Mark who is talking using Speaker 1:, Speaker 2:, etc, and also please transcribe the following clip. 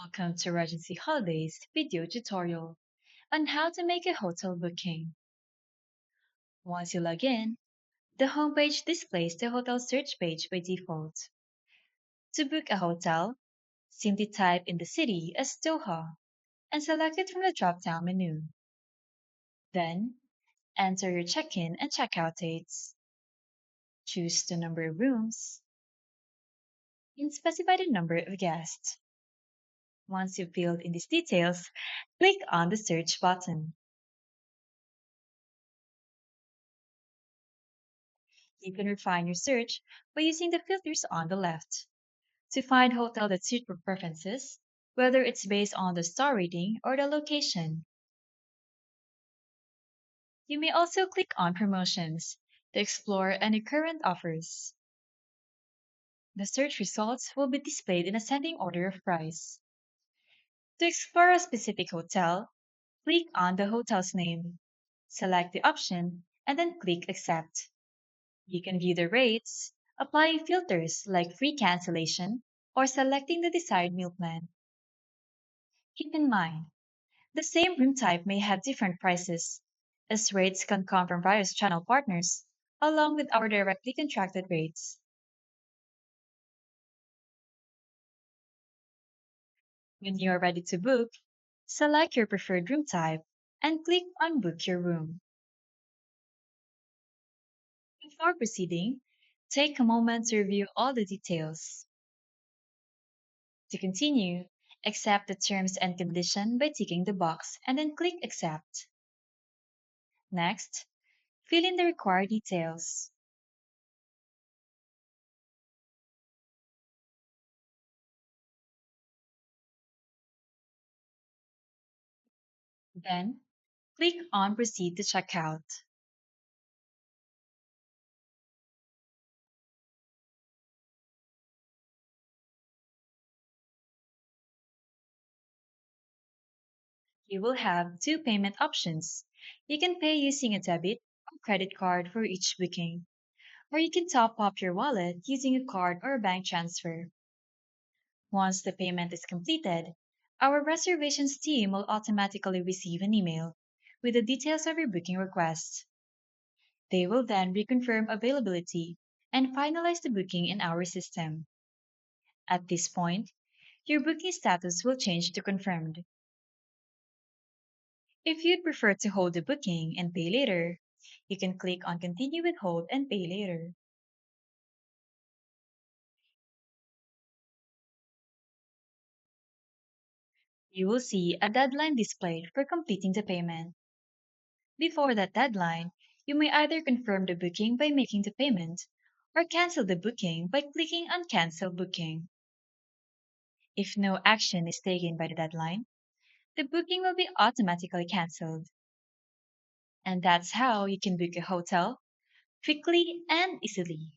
Speaker 1: Welcome to Regency Holidays video tutorial on how to make a hotel booking. Once you log in, the homepage displays the hotel search page by default. To book a hotel, simply type in the city as Doha and select it from the drop-down menu. Then, enter your check-in and check-out dates. Choose the number of rooms and specify the number of guests. Once you've filled in these details, click on the search button. You can refine your search by using the filters on the left to find hotel that suit your preferences, whether it's based on the star rating or the location. You may also click on promotions to explore any current offers. The search results will be displayed in ascending order of price. To explore a specific hotel, click on the hotel's name, select the option, and then click Accept. You can view the rates, applying filters like free cancellation, or selecting the desired meal plan. Keep in mind, the same room type may have different prices, as rates can come from various channel partners, along with our directly contracted rates. When you are ready to book, select your preferred room type and click on Book Your Room. Before proceeding, take a moment to review all the details. To continue, accept the terms and condition by ticking the box and then click Accept. Next, fill in the required details. Then, click on Proceed to Checkout. You will have two payment options. You can pay using a debit or credit card for each booking, or you can top up your wallet using a card or a bank transfer. Once the payment is completed, our reservations team will automatically receive an email with the details of your booking request. They will then reconfirm availability and finalize the booking in our system. At this point, your booking status will change to confirmed. If you'd prefer to hold the booking and pay later, you can click on Continue with Hold and Pay Later. You will see a deadline displayed for completing the payment. Before that deadline, you may either confirm the booking by making the payment or cancel the booking by clicking on Cancel Booking. If no action is taken by the deadline, the booking will be automatically canceled. And that's how you can book a hotel quickly and easily.